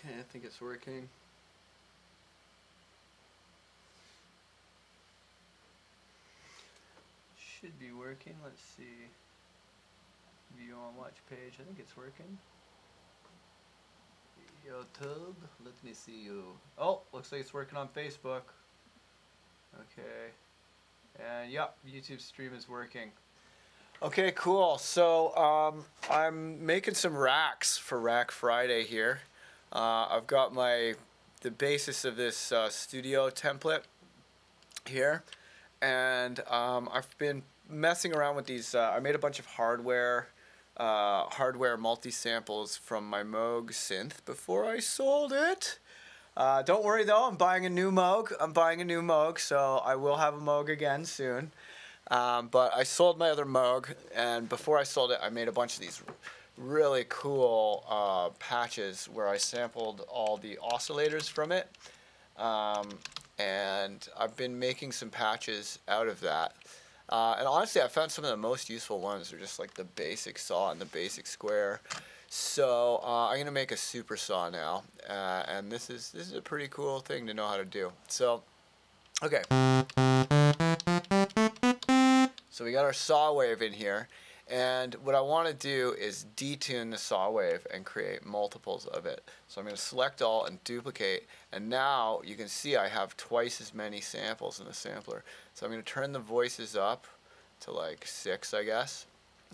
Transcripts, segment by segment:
Okay, I think it's working. Should be working. Let's see. View on watch page. I think it's working. YouTube. Let me see you. Oh, looks like it's working on Facebook. Okay. And yep, YouTube stream is working. Okay, cool. So I'm making some racks for Rack Friday here. I've got the basis of this studio template here, and I've been messing around with these. I made a bunch of hardware multi-samples from my Moog synth before I sold it. Don't worry though, I'm buying a new Moog. So I will have a Moog again soon. But I sold my other Moog, and before I sold it, I made a bunch of these really cool patches where I sampled all the oscillators from it. And I've been making some patches out of that. And honestly, I found some of the most useful ones are just like the basic saw and the basic square. So I'm gonna make a super saw now, and this is a pretty cool thing to know how to do. So, okay. So we got our saw wave in here, and what I want to do is detune the saw wave and create multiples of it. So I'm going to select all and duplicate, and now you can see I have twice as many samples in the sampler. So I'm going to turn the voices up to like 6, I guess,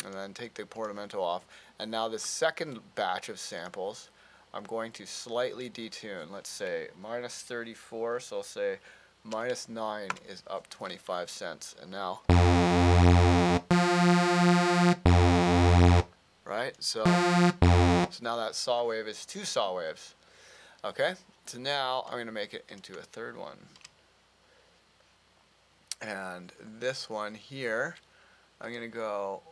and then take the portamento off. And now the second batch of samples, I'm going to slightly detune. Let's say minus 34, so I'll say minus 9 is up 25 cents. And now, right? So now that saw wave is 2 saw waves. Okay? So now I'm going to make it into a third one. And this one here, I'm going to go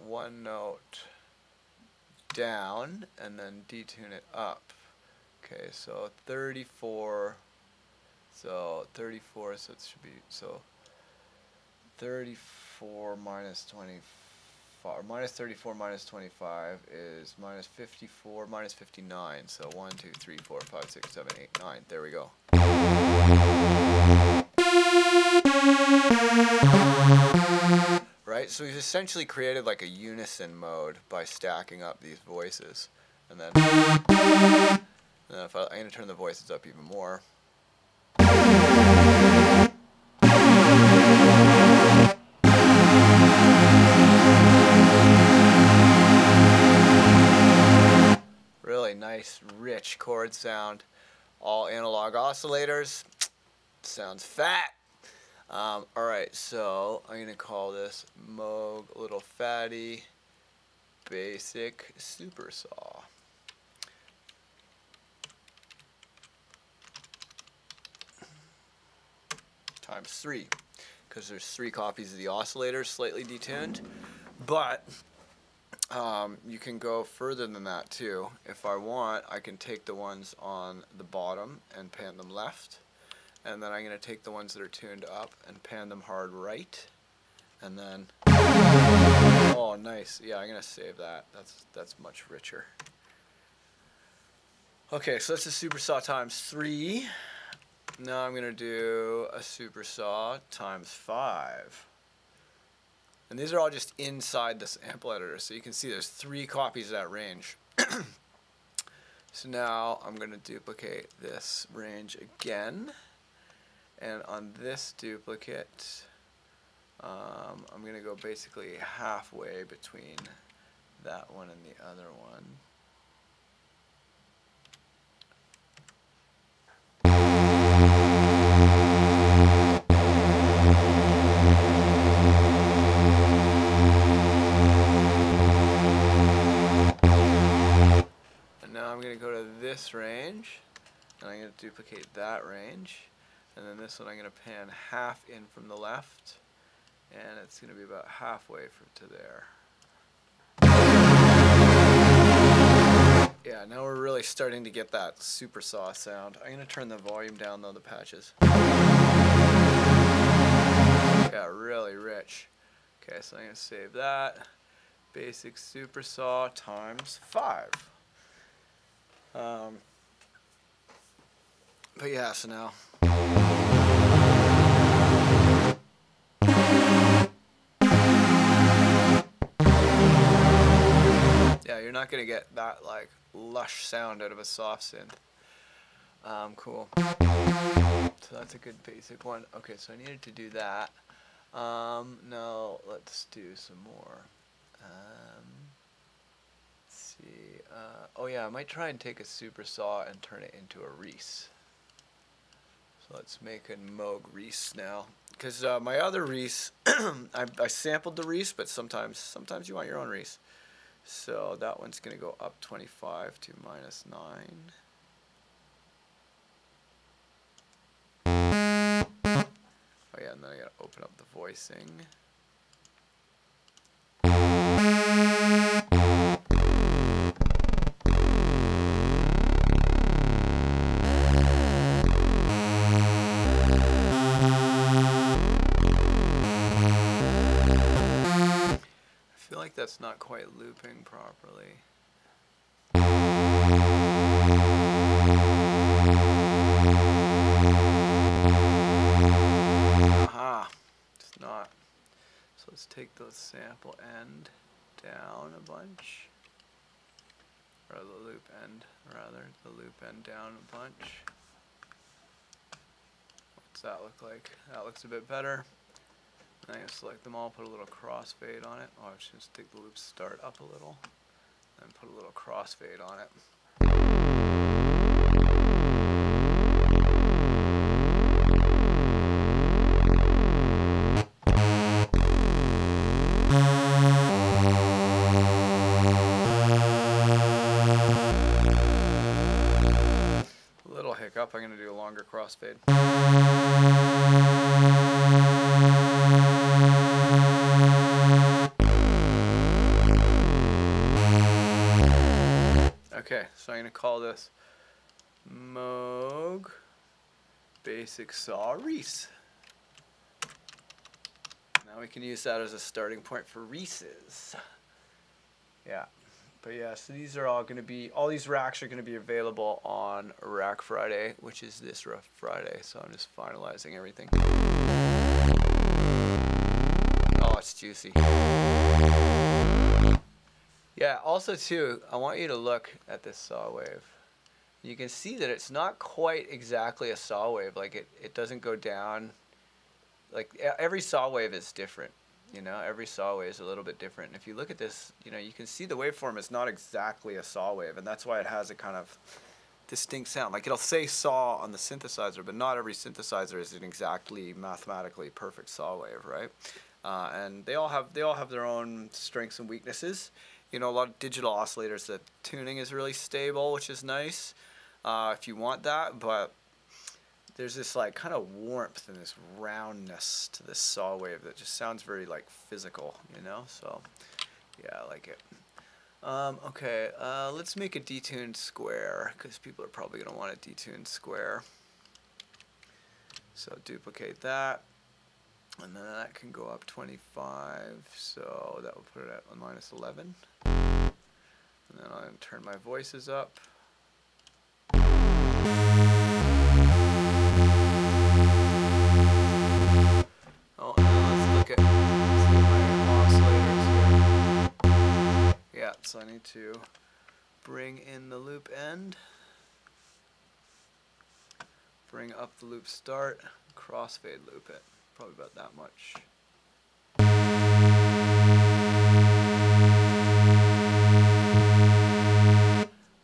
1 note down and then detune it up. Okay, so 34. So 34, so it should be, so 34 minus 25, minus 34 minus 25 is minus 54 minus 59. So 1, 2, 3, 4, 5, 6, 7, 8, 9. There we go. Right, so we've essentially created like a unison mode by stacking up these voices. And then if I'm going to turn the voices up even more. Really nice, rich chord sound. All analog oscillators. Sounds fat. Alright, so I'm going to call this Moog Little Fatty Basic Super Saw. Times 3, because there's 3 copies of the oscillator slightly detuned, but you can go further than that too. If I want, I can take the ones on the bottom and pan them left, and then I'm going to take the ones that are tuned up and pan them hard right, and then, oh nice, yeah, I'm going to save that. That's much richer. Okay, so that's a super saw times 3. Now I'm going to do a super saw times 5. And these are all just inside the sample editor, so you can see there's 3 copies of that range. So now I'm going to duplicate this range again. And on this duplicate, I'm going to go basically halfway between that one and the other one. I'm going to go to this range, and I'm going to duplicate that range, and then this one I'm going to pan half in from the left, and it's going to be about halfway to there. Yeah, now we're really starting to get that super saw sound. I'm going to turn the volume down though, the patches. Yeah, really rich. Okay, so I'm going to save that. Basic super saw times 5. But yeah, so now. Yeah, you're not gonna get that like lush sound out of a soft synth. Cool. So that's a good basic one. Okay, so I needed to do that. Now let's do some more. Let's see. Oh yeah, I might try and take a super saw and turn it into a Reese. So let's make a Moog Reese now. Because my other Reese, I sampled the Reese, but sometimes you want your own Reese. So that one's going to go up 25 to -9. Oh yeah, and then I got to open up the voicing. I feel like that's not quite looping properly. Aha, it's not. So let's take the sample end down a bunch. Or the loop end, rather. The loop end down a bunch. What's that look like? That looks a bit better. I'm going to select them all, put a little crossfade on it. Oh, I should just take the loop start up a little. And put a little crossfade on it. A little hiccup, I'm going to do a longer crossfade. Okay, so I'm going to call this Moog Basic Saw Reese. Now we can use that as a starting point for Reese's. Yeah, but yeah, so these are all going to be, all these racks are going to be available on Rack Friday, which is this rough Friday, so I'm just finalizing everything. Oh, it's juicy. Yeah, also too, I want you to look at this saw wave. You can see that it's not quite exactly a saw wave. Like it doesn't go down. Like every saw wave is different. You know, every saw wave is a little bit different. And if you look at this, you know, you can see the waveform is not exactly a saw wave, and that's why it has a kind of distinct sound. Like it'll say saw on the synthesizer, but not every synthesizer is an exactly mathematically perfect saw wave, right? And they all have their own strengths and weaknesses. You know, a lot of digital oscillators, the tuning is really stable, which is nice if you want that, but there's this like kind of warmth and this roundness to this saw wave that just sounds very like physical, you know? So yeah, I like it. Okay, let's make a detuned square, because people are probably going to want a detuned square. So duplicate that. And then that can go up 25, so that will put it at -11. And then I'll turn my voices up. Oh, and then let's look at my oscillators here. Yeah, so I need to bring in the loop end, bring up the loop start, crossfade loop it. Probably about that much.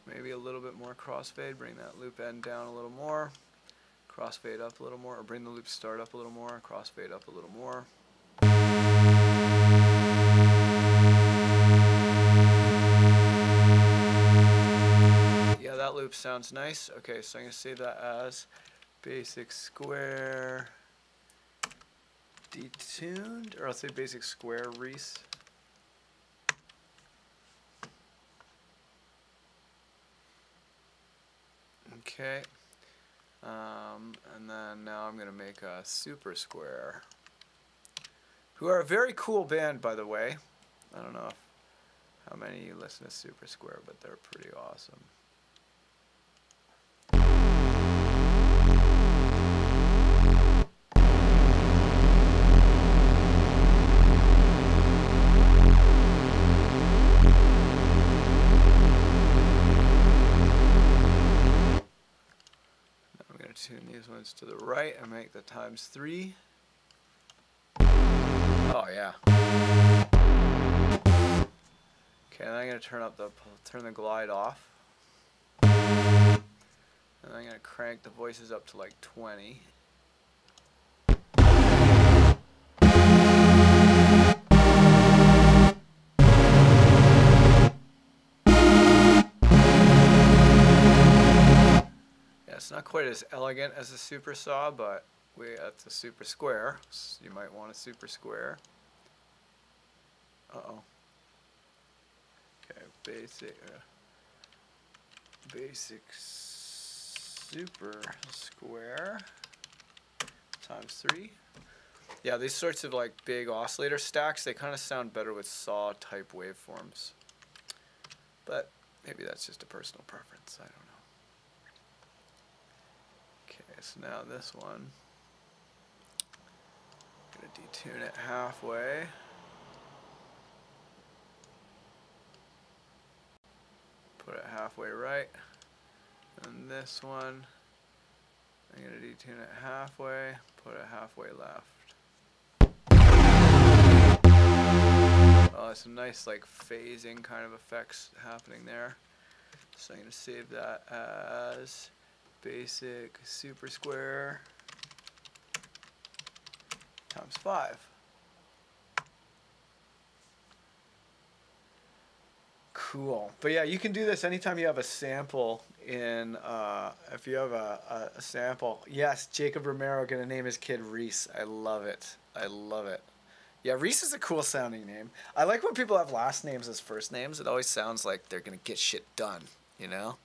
Maybe a little bit more crossfade, bring that loop end down a little more, crossfade up a little more, or bring the loop start up a little more, crossfade up a little more. Yeah, that loop sounds nice. Okay, so I'm going to save that as basic square detuned, or I'll say basic square Reese. Okay, and then now I'm going to make a Super Square, who are a very cool band, by the way. I don't know how many of you listen to Super Square, but they're pretty awesome. these ones to the right and make the ×3. Oh yeah. Okay, then I'm gonna turn the glide off. And I'm gonna crank the voices up to like 20. It's not quite as elegant as a super saw, but that's a super square, so you might want a super square. Uh-oh. Okay, basic super square ×3. Yeah, these sorts of like big oscillator stacks, they kind of sound better with saw type waveforms. But maybe that's just a personal preference, I don't know. Okay, so now this one, I'm going to detune it halfway. Put it halfway right. And this one, I'm going to detune it halfway, put it halfway left. Oh, it's some nice like phasing kind of effects happening there. So I'm going to save that as basic super square ×5. Cool. But yeah, you can do this anytime you have a sample in, if you have a sample. Yes, Jacob Romero going to name his kid Reese. I love it. I love it. Yeah, Reese is a cool sounding name. I like when people have last names as first names. It always sounds like they're going to get shit done, you know?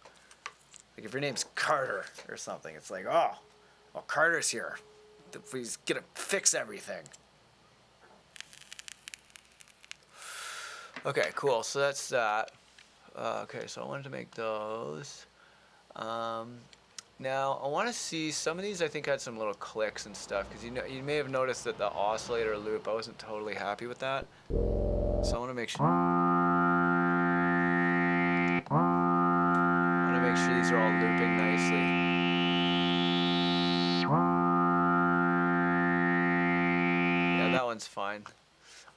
Like if your name's Carter or something, it's like, oh, well, Carter's here. He's going to fix everything. Okay, cool. So that's that. Okay, so I wanted to make those. Now I want to see some of these. I think had some little clicks and stuff because you may have noticed that the oscillator loop, I wasn't totally happy with that. So I want to make sure. These are all looping nicely. Yeah, that one's fine.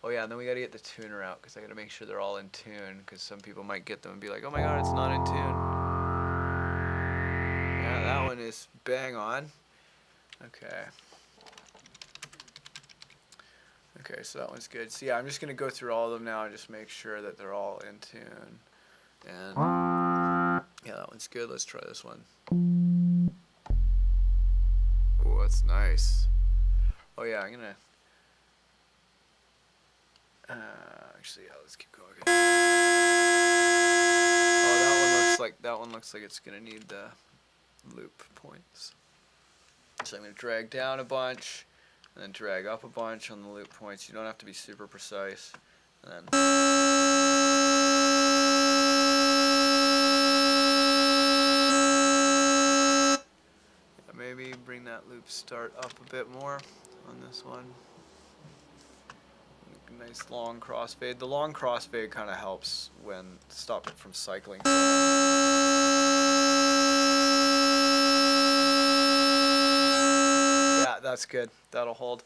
Oh yeah, and then we gotta get the tuner out because I gotta make sure they're all in tune because some people might get them and be like, oh my god, it's not in tune. Yeah, that one is bang on. Okay. Okay, so that one's good. So yeah, I'm just gonna go through all of them now and just make sure that they're all in tune. And yeah, that one's good. Let's try this one. Oh, that's nice. Oh yeah, I'm gonna actually, yeah, let's keep going. Okay. Oh, that one looks like it's gonna need the loop points. So I'm gonna drag down a bunch and then drag up a bunch on the loop points. You don't have to be super precise. And then maybe bring that loop start up a bit more on this one. Nice long crossfade. The long crossfade kind of helps when stop it from cycling. Yeah, that's good. That'll hold.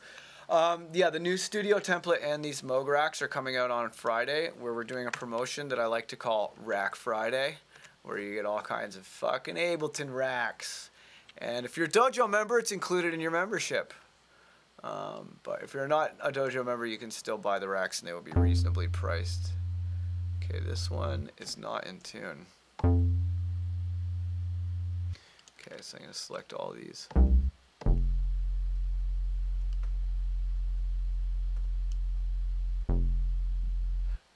Yeah, the new studio template and these Moog racks are coming out on Friday, where we're doing a promotion that I like to call Rack Friday, where you get all kinds of fucking Ableton racks. And if you're a Dojo member, it's included in your membership. But if you're not a Dojo member, you can still buy the racks and they will be reasonably priced. Okay, this one is not in tune. Okay, so I'm going to select all these.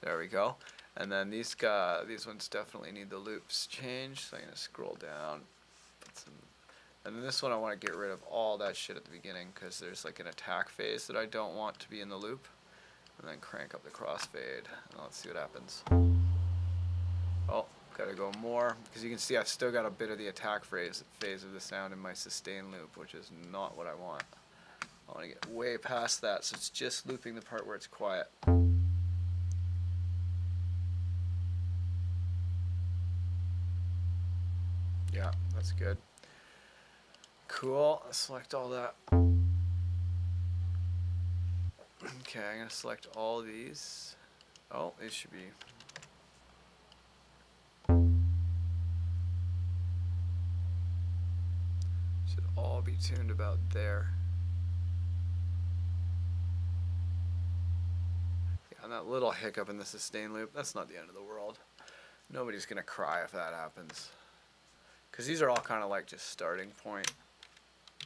There we go. And then these ones definitely need the loops changed. So I'm going to scroll down, put some. And then this one I want to get rid of all that shit at the beginning because there's like an attack phase that I don't want to be in the loop. And then crank up the crossfade. And let's see what happens. Oh, gotta go more because you can see I've still got a bit of the attack phase of the sound in my sustain loop, which is not what I want. I want to get way past that, so it's just looping the part where it's quiet. Yeah, that's good. Cool. Let's select all that. Okay, I'm gonna select all these. Oh, it should be. Should all be tuned about there. Yeah, and that little hiccup in the sustain loop, that's not the end of the world. Nobody's gonna cry if that happens. Because these are all kind of like just starting point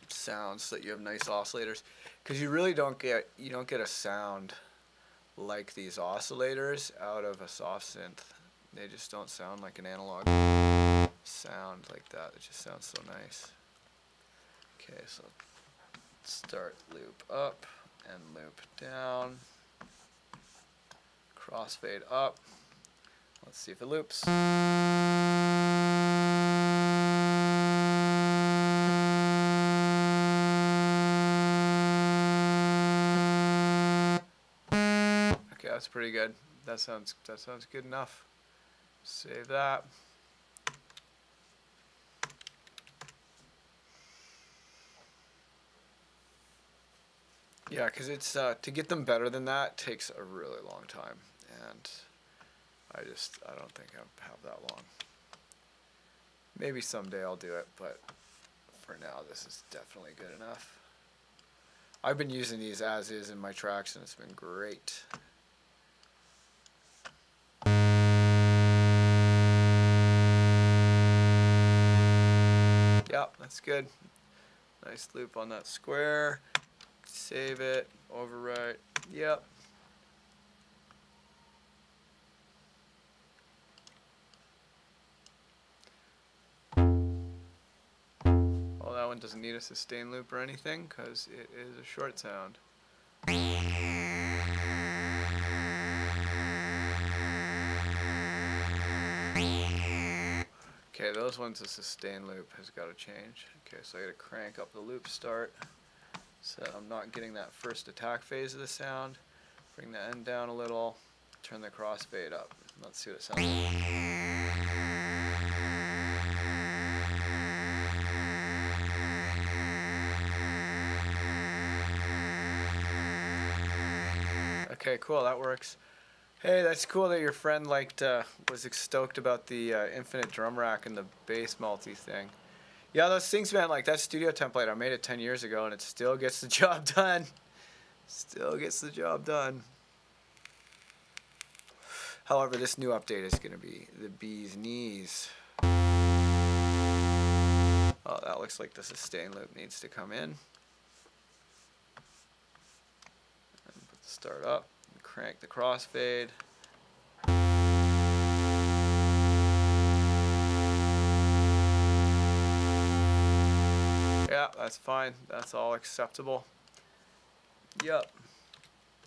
sounds so that you have nice oscillators. Because you really don't get a sound like these oscillators out of a soft synth. They just don't sound like an analog sound like that. It just sounds so nice. Okay, so start loop up and loop down. Crossfade up. Let's see if it loops. Okay, that's pretty good. That sounds good enough. Save that. Yeah, because it's to get them better than that takes a really long time, and I don't think I have that long. Maybe someday I'll do it, but for now this is definitely good enough. I've been using these as is in my tracks and it's been great. Yep, that's good. Nice loop on that square. Save it, overwrite. Yep. Well, that one doesn't need a sustain loop or anything because it is a short sound. Okay, those ones, the sustain loop has got to change. Okay, so I got to crank up the loop start so I'm not getting that first attack phase of the sound. Bring the end down a little, turn the crossfade up. Let's see what it sounds like. Okay, cool, that works. Hey, that's cool that your friend was stoked about the infinite drum rack and the bass multi thing. Yeah, those things, man, like that studio template, I made it 10 years ago and it still gets the job done. Still gets the job done. However, this new update is going to be the bee's knees. Oh, that looks like the sustain loop needs to come in. And put the start up. Crank the crossfade. Yeah, that's fine. That's all acceptable. Yep.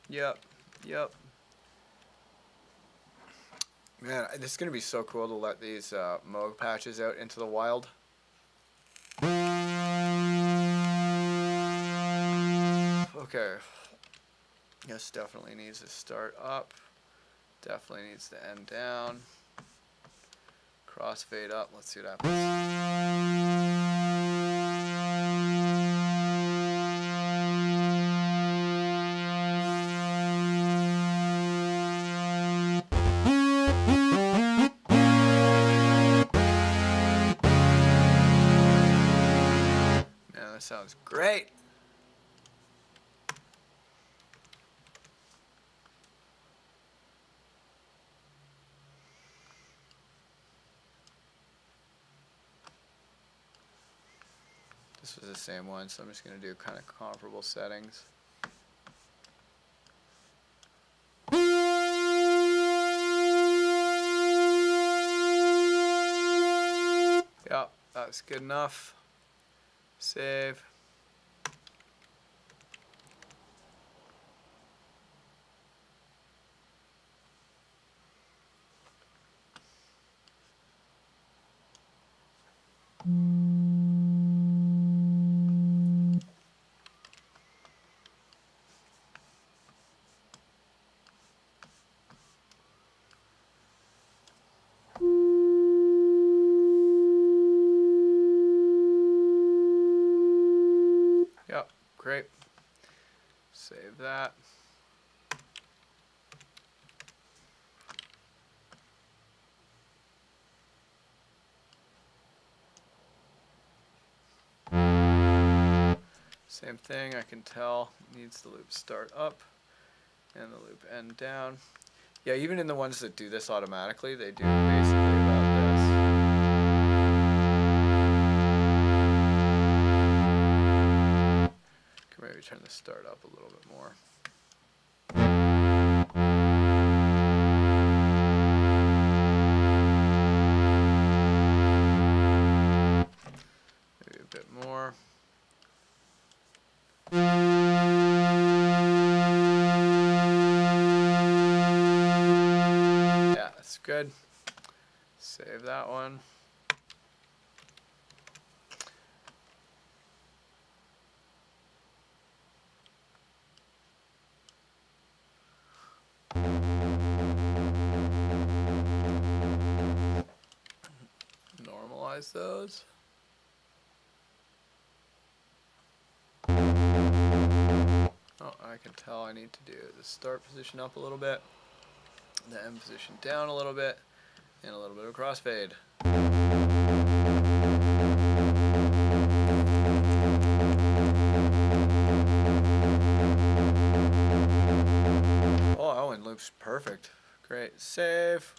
Yep. Yep. Man, this is going to be so cool to let these Moog patches out into the wild. Okay. This definitely needs to start up. Definitely needs to end down. Crossfade up. Let's see what happens. Man, that sounds great. This was the same one, so I'm just going to do kind of comparable settings. Yep, that's good enough. Save. Great. Save that. Same thing, I can tell needs the loop start up and the loop end down. Yeah, even in the ones that do this automatically, they do basically about this. Can maybe turn the start up a little bit more. Maybe a bit more. Yeah, that's good. Save that one. Normalize those. Oh, I can tell I need to do the start position up a little bit, the end position down a little bit, and a little bit of crossfade. Oh, that one loops perfect. Great. Save.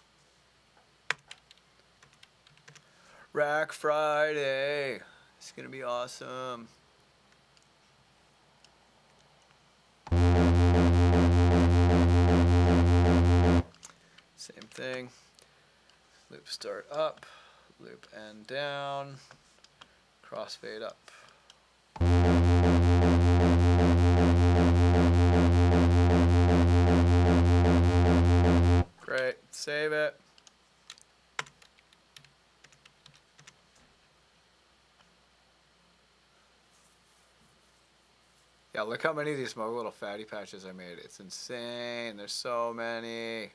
Rack Friday. It's gonna be awesome. Same thing. Loop start up, loop end down, crossfade up. Great. Save it. Yeah, look how many of these Moog little fatty patches I made. It's insane. There's so many.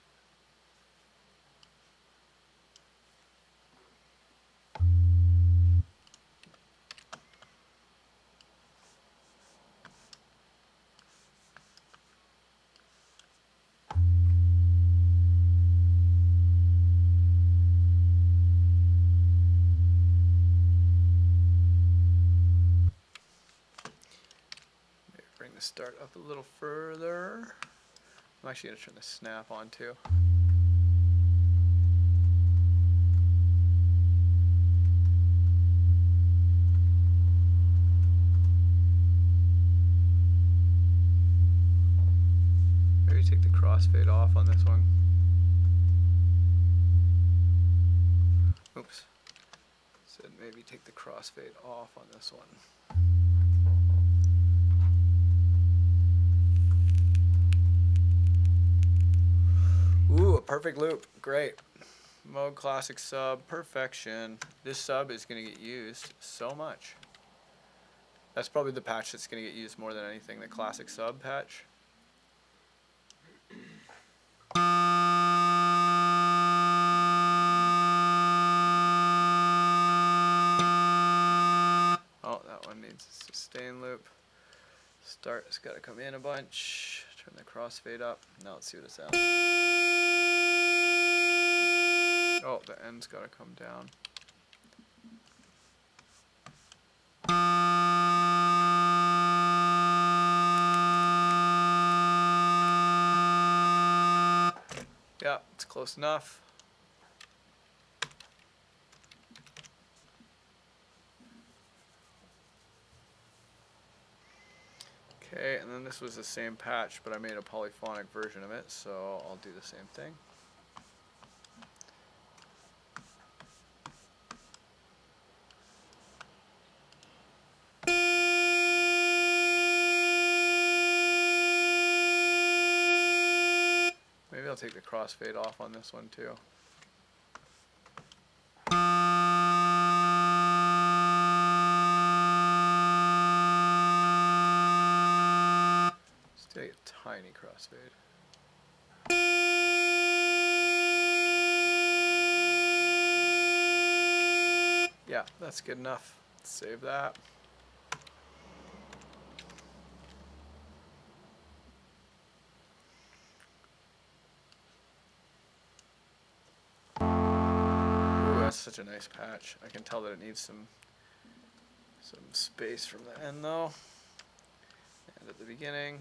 Bring the start up a little further. I'm actually going to turn the snap on too. Maybe take the crossfade off on this one. Oops. Said maybe take the crossfade off on this one. Ooh, a perfect loop. Great. Moog Classic sub. Perfection. This sub is going to get used so much. That's probably the patch that's going to get used more than anything, the Classic sub patch. Oh, that one needs a sustain loop. Start has got to come in a bunch. Turn the crossfade up. Now let's see what it sounds. Oh, the end's got to come down. Yeah, it's close enough. Okay, and then this was the same patch, but I made a polyphonic version of it, so I'll do the same thing. Maybe I'll take the crossfade off on this one too. Let's take a tiny crossfade. Yeah, that's good enough. Save that. such a nice patch. I can tell that it needs some space from the end though. And at the beginning,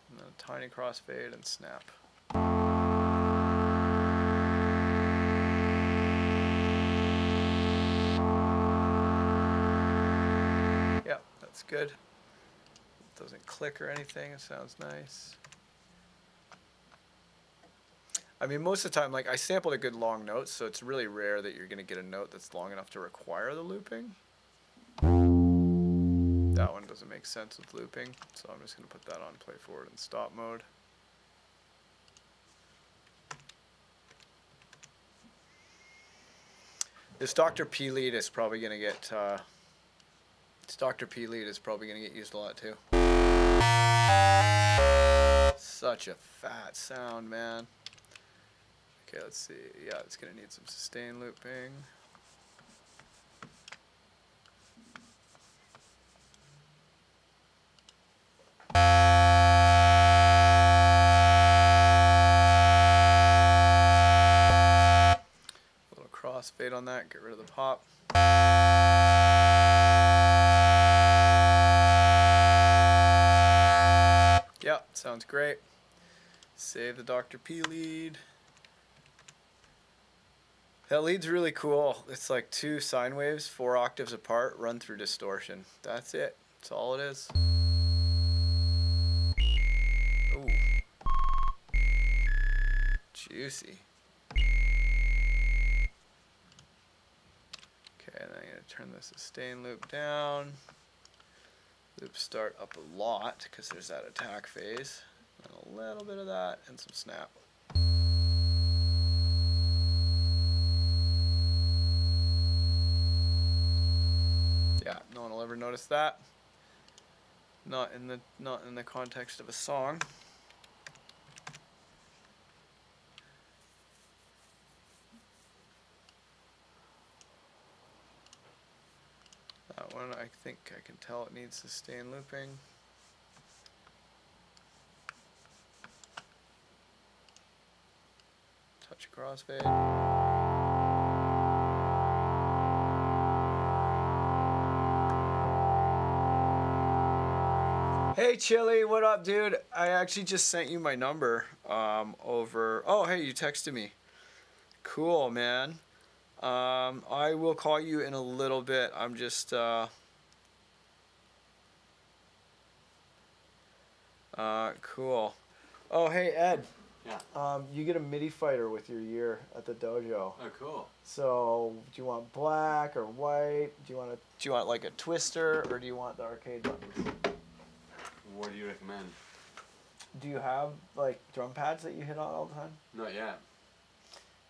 and then a tiny crossfade and snap. Yeah, that's good. It doesn't click or anything, it sounds nice. I mean, most of the time, like, I sampled a good long note, so it's really rare that you're going to get a note that's long enough to require the looping. That one doesn't make sense with looping, so I'm just going to put that on play forward and stop mode. This Dr. P lead is probably going to get used a lot too. Such a fat sound, man. Okay, let's see. Yeah, it's going to need some sustain looping. A little crossfade on that, get rid of the pop. Yeah, sounds great. Save the Dr. P lead. That lead's really cool. It's like 2 sine waves, 4 octaves apart, run through distortion. That's it. That's all it is. Ooh. Juicy. Okay, and then I'm going to turn the sustain loop down. Loop start up a lot, because there's that attack phase. And a little bit of that, and some snap. Yeah, no one will ever notice that. Not in the context of a song. That one, I think I can tell it needs sustain looping. Touch crossfade. Hey Chili, what up, dude? I actually just sent you my number over. Oh, hey, you texted me. Cool, man. I will call you in a little bit. I'm just cool. Oh, hey Ed. Yeah. You get a MIDI fighter with your year at the dojo. Oh, cool. So, do you want black or white? Do you want like a twister, or do you want the arcade buttons? What do you recommend? Do you have like drum pads that you hit on all the time? Not yet.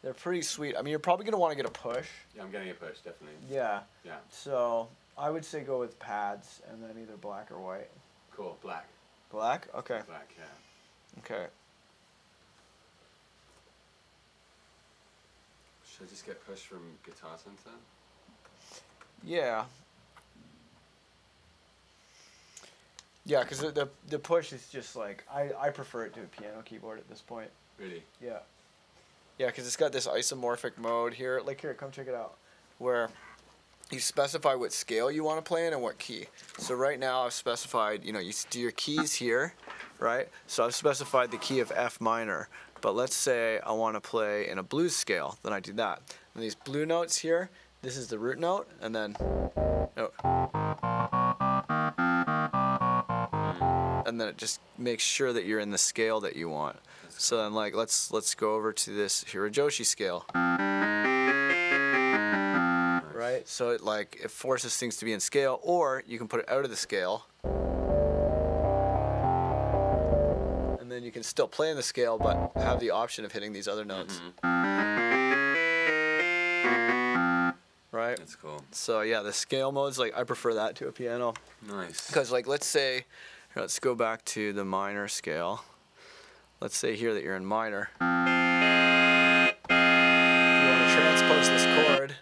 They're pretty sweet. I mean, you're probably gonna want to get a push. Yeah, I'm getting a push, definitely. Yeah. Yeah. So I would say go with pads and then either black or white. Cool. Black. Black? Okay. Black, yeah. Okay. Should I just get push from Guitar Center? Yeah. Yeah, because the push is just like, I prefer it to a piano keyboard at this point. Really? Yeah. Yeah, because it's got this isomorphic mode here. Like, here, come check it out. Where you specify what scale you want to play in and what key. So right now I've specified, you know, you do your keys here, right? So I've specified the key of F minor. But let's say I want to play in a blues scale, then I do that. And these blue notes here, this is the root note, and then, oh. And then it just makes sure that you're in the scale that you want. So then, like, let's go over to this Hirajoshi scale. Right? So it forces things to be in scale, or you can put it out of the scale. And then you can still play in the scale, but have the option of hitting these other notes. Right? That's cool. So yeah, the scale modes, like, I prefer that to a piano. Nice. Because, like, let's say, let's go back to the minor scale. Let's say here that you're in minor. If you want to transpose this chord,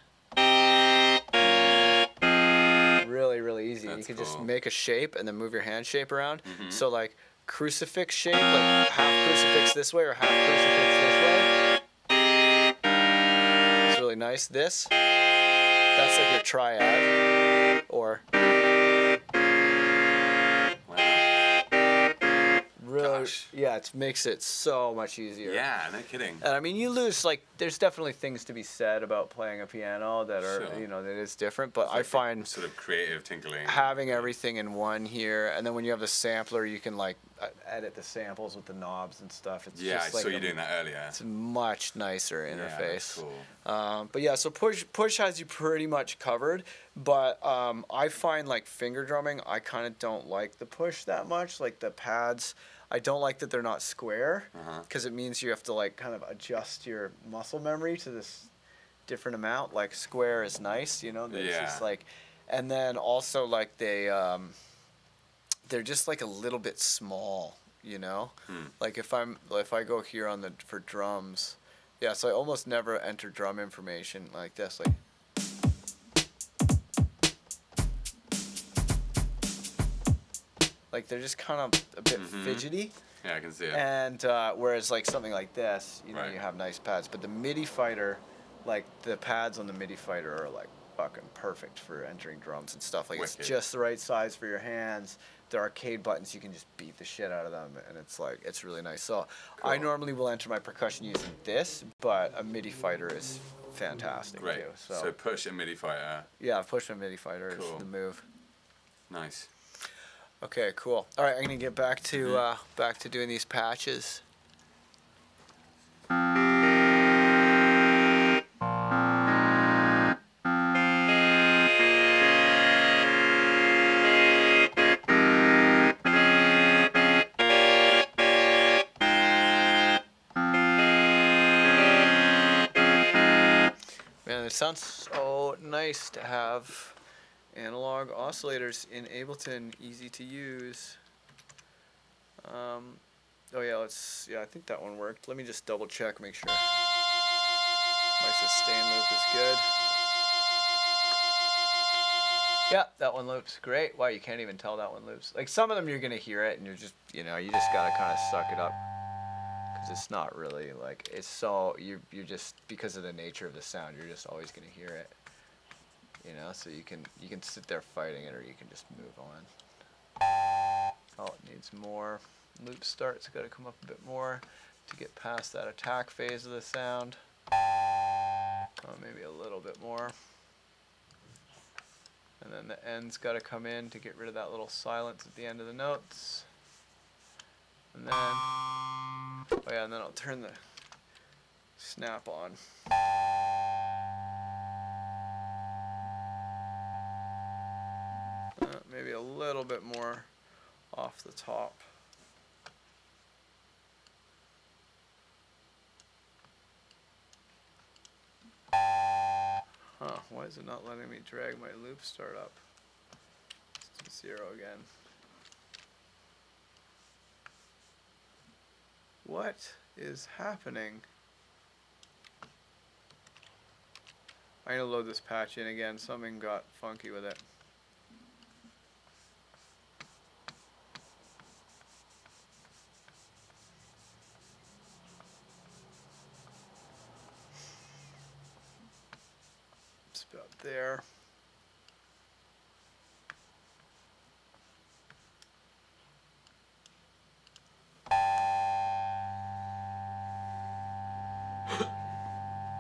really easy. That's you can cool. just make a shape and then move your hand shape around. So like crucifix shape, like half crucifix this way or half crucifix this way. It's really nice. This. That's like your triad, or really, Gosh. yeah, it makes it so much easier. Yeah, no kidding. And I mean, you lose, like, there's definitely things to be said about playing a piano that are, Sure. you know, that is different. But I Like find sort of creative tinkling. having everything in one here, and then when you have the sampler, you can like edit the samples with the knobs and stuff. It's Yeah, I just like saw you doing that earlier. it's a much nicer Yeah, interface. that's cool. But yeah, so push has you pretty much covered. But I find like finger drumming, I kind of don't like the push that much. Like the pads, I don't like that they're not square, because it means you have to like kind of adjust your muscle memory to this different amount. Like square is nice, you know. It's just Yeah. like, and then also like they're just like a little bit small, you know. Like if I go here on the for drums, yeah. So I almost never enter drum information like this, like. Like they're just kind of a bit fidgety. Yeah, I can see it. And whereas like something like this, you know, Right. you have nice pads. But the MIDI fighter, like the pads on the MIDI fighter are like fucking perfect for entering drums and stuff. Like Wicked. it's just the right size for your hands. The arcade buttons, you can just beat the shit out of them, and it's like it's really nice. So I Cool. normally will enter my percussion using this, but a MIDI fighter is fantastic Great. too. So push and MIDI fighter. Yeah, push a MIDI fighter Cool. is the move. Nice. Okay, cool. All right, I'm gonna get back to doing these patches. Man, it sounds so nice to have analog oscillators in Ableton, easy to use. Oh yeah, I think that one worked. Let me just double check, make sure. My sustain loop is good. Yeah, that one loops great. Wow, you can't even tell that one loops. Like some of them you're gonna hear it and you're just, you know, you just gotta kind of suck it up. Cause it's not really like, it's so, you're just, because of the nature of the sound, you're just always gonna hear it. You know, so you can sit there fighting it, or you can just move on. Oh, it needs more. Loop start's got to come up a bit more to get past that attack phase of the sound. Oh, maybe a little bit more. And then the end's got to come in to get rid of that little silence at the end of the notes. And then, oh yeah, and then I'll turn the snap on. Maybe a little bit more off the top. Huh, why is it not letting me drag my loop start up? Let's do 0 again. What is happening? I'm gonna load this patch in again. Something got funky with it. It's about there.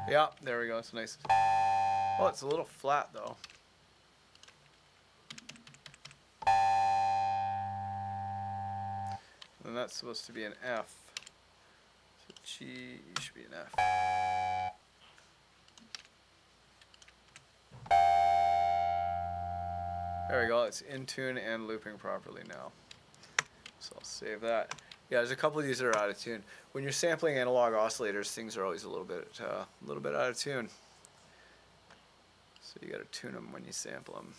Yeah, there we go. It's nice. Oh, it's a little flat though. And that's supposed to be an F. So G should be an F. There we go. It's in tune and looping properly now. So I'll save that. Yeah, there's a couple of these that are out of tune. When you're sampling analog oscillators, things are always a little bit out of tune. So you got to tune them when you sample them.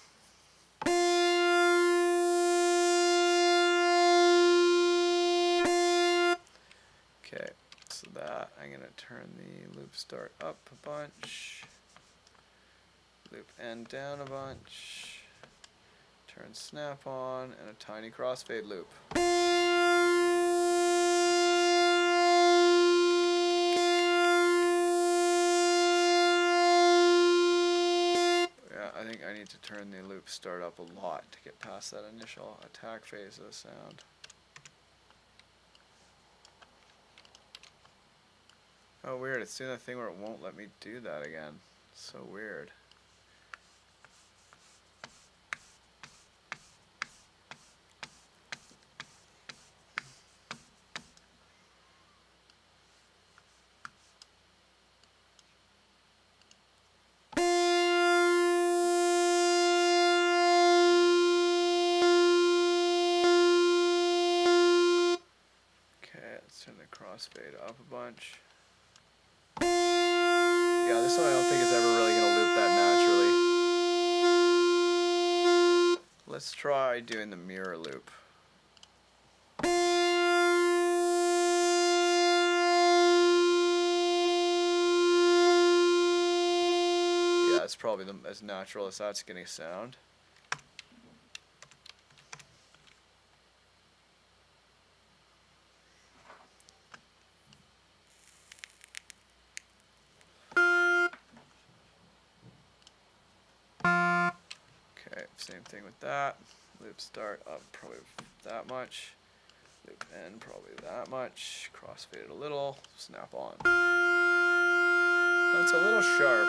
Okay, so that I'm gonna turn the loop start up a bunch, loop end down a bunch, turn snap on, and a tiny crossfade loop. I need to turn the loop start up a lot to get past that initial attack phase of the sound. Oh, weird. It's doing that thing where it won't let me do that again. So weird. Crossfade up a bunch. Yeah, this one I don't think is ever really going to loop that naturally. Let's try doing the mirror loop. Yeah, it's probably as natural as that's going to sound. Same thing with that. Loop start up probably that much. Loop end probably that much. Crossfade it a little. Snap on. That's a little sharp.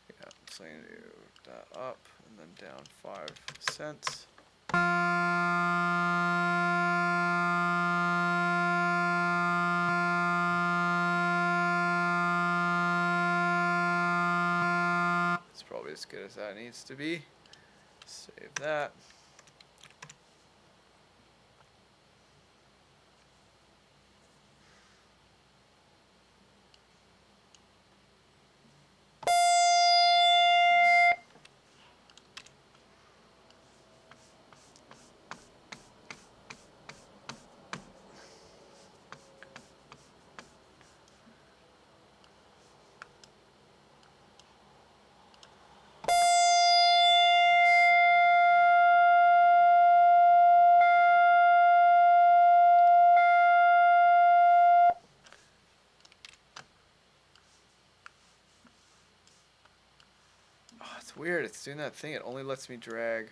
Yeah, so I need to do that up and then down 5 cents. As good as that needs to be. Save that. It's weird, it's doing that thing, it only lets me drag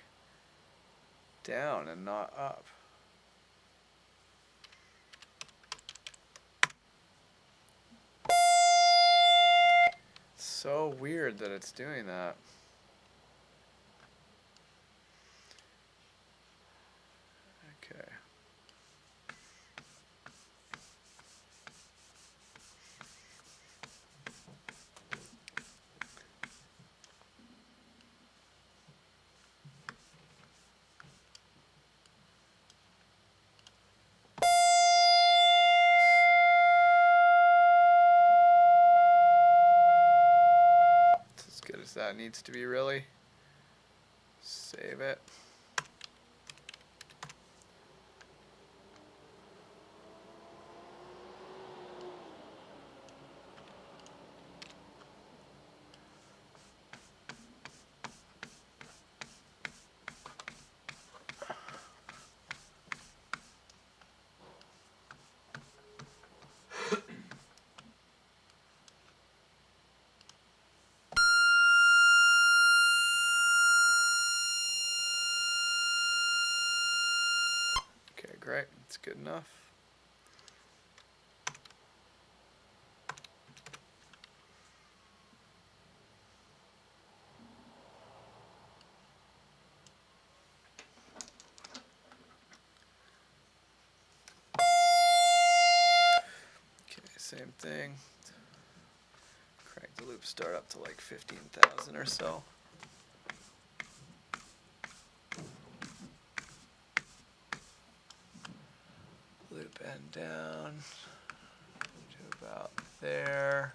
down and not up. It's so weird that it's doing that. Okay. That needs to be really. Save it. Great, it's good enough. Okay, same thing. Crank the loop start up to like 15,000 or so. Loop end down to about there.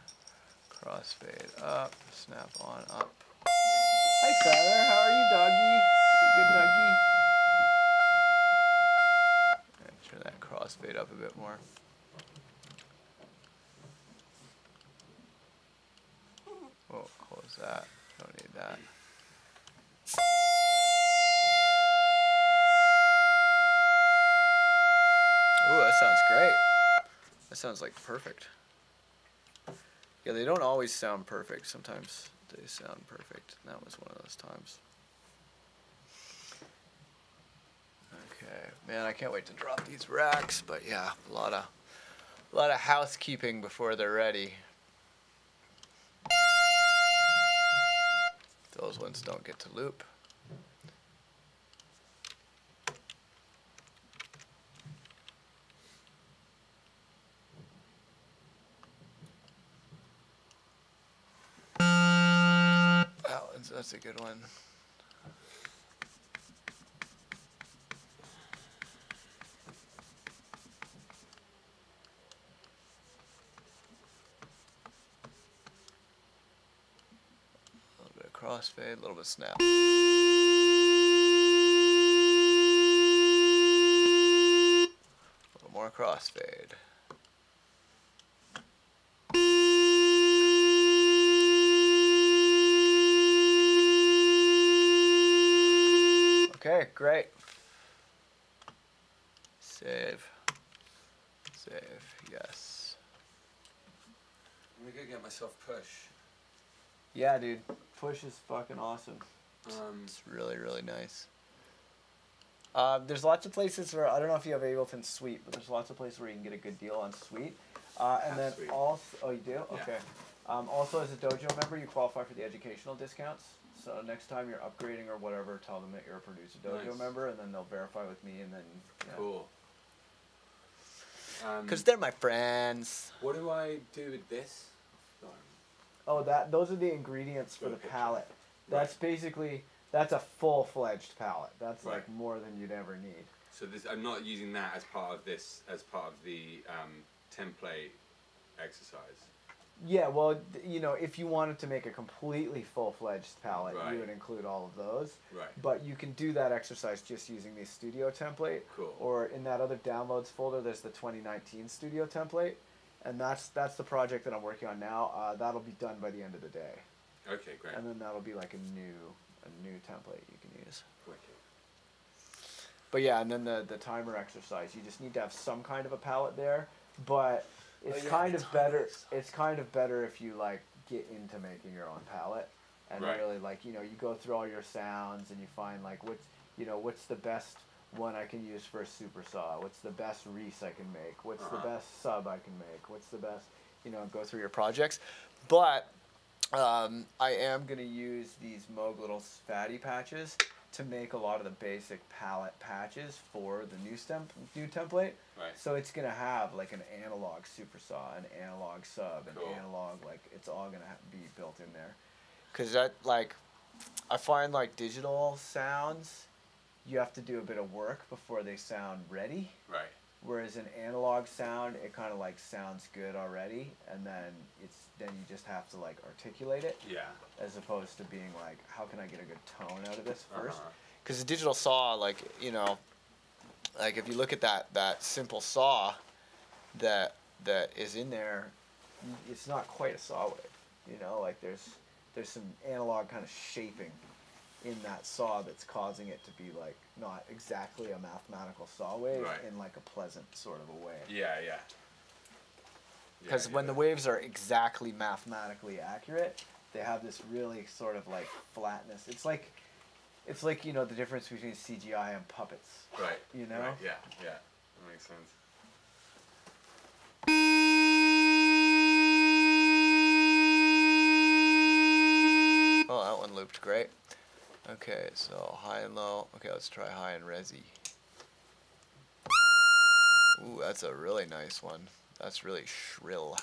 Crossfade up, snap on up. Hi Feather, how are you, doggy? You good doggy? And turn that crossfade up a bit more. Oh, close that. Don't need that. Ooh, that sounds great. That sounds like perfect. Yeah, they don't always sound perfect. Sometimes they sound perfect. And that was one of those times. Okay, man, I can't wait to drop these racks. But yeah, a lot of housekeeping before they're ready. Those ones don't get to loop. That's a good one. A little bit of crossfade, a little bit of snap. A little more crossfade. Okay, great. Save. Save, yes. I'm gonna go get myself push. Yeah, dude. Push is fucking awesome. It's really, really nice. There's lots of places where, I don't know if you have Ableton Suite, but there's lots of places where you can get a good deal on Suite. And then Suite. also, oh, you do? Yeah. Okay. Also, as a Dojo member, you qualify for the educational discounts. So next time you're upgrading or whatever, tell them that you're a Producer Dojo Nice. member, and then they'll verify with me, and then yeah. Cool. Because they're my friends. What do I do with this? Oh, those are the ingredients for the palette. That's basically, that's a full-fledged palette. That's like more than you'd ever need. So this, I'm not using that as part of this, as part of the template exercise. Yeah, well, you know, if you wanted to make a completely full-fledged palette, Right. you would include all of those. Right. But you can do that exercise just using the Studio template. Cool. Or in that other downloads folder, there's the 2019 Studio template, and that's the project that I'm working on now. That'll be done by the end of the day, Okay, great. and then that'll be like a new template you can use. Wicked. But yeah, and then the timer exercise, you just need to have some kind of a palette there, but it's kind of better. It's kind of better if you like get into making your own palette and really like, you know, you go through all your sounds and you find like what's the best one I can use for a super saw? What's the best Reese I can make? What's the best sub I can make? What's the best, you know, go through your projects. But I am gonna use these Moog little fatty patches to make a lot of the basic palette patches for the new template. Right. So it's gonna have like an analog super saw, an analog sub, an Cool. analog, like it's all gonna be built in there. Cause that, like, I find like digital sounds, you have to do a bit of work before they sound ready. Right. Whereas an analog sound, it kind of like sounds good already, and then you just have to like articulate it. Yeah. As opposed to being like, how can I get a good tone out of this first? Uh-huh. Because the digital saw, like, you know, like if you look at that simple saw that is in there, it's not quite a saw wave. You know, like there's some analog kind of shaping in that saw that's causing it to be like not exactly a mathematical saw wave in like a pleasant sort of a way. Yeah, yeah. Because when the waves are exactly mathematically accurate, they have this really sort of like flatness. It's like, you know, the difference between CGI and puppets. Right. You know? Right. Yeah, yeah. That makes sense. Oh, that one looped great. Okay, so high and low. Okay, let's try high and resi. Ooh, that's a really nice one. That's really shrill.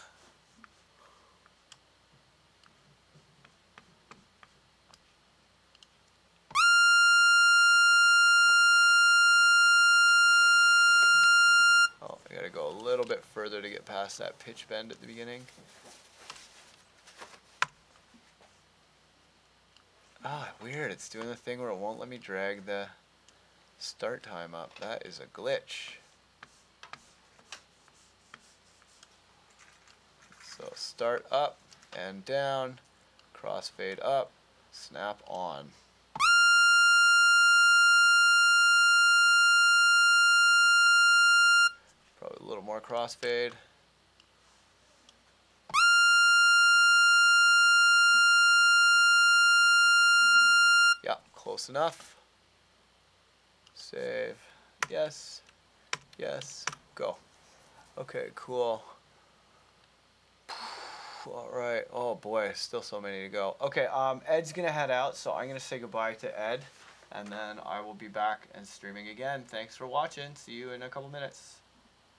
Oh, I gotta go a little bit further to get past that pitch bend at the beginning. Ah, weird. It's doing the thing where it won't let me drag the start time up. That is a glitch. So start up and down, crossfade up, snap on. Probably a little more crossfade. Close enough. Save. Yes. Yes. Go. Okay, cool. All right. Oh boy, still so many to go. Okay, Ed's gonna head out, so I'm gonna say goodbye to Ed, and then I will be back and streaming again. Thanks for watching. See you in a couple minutes.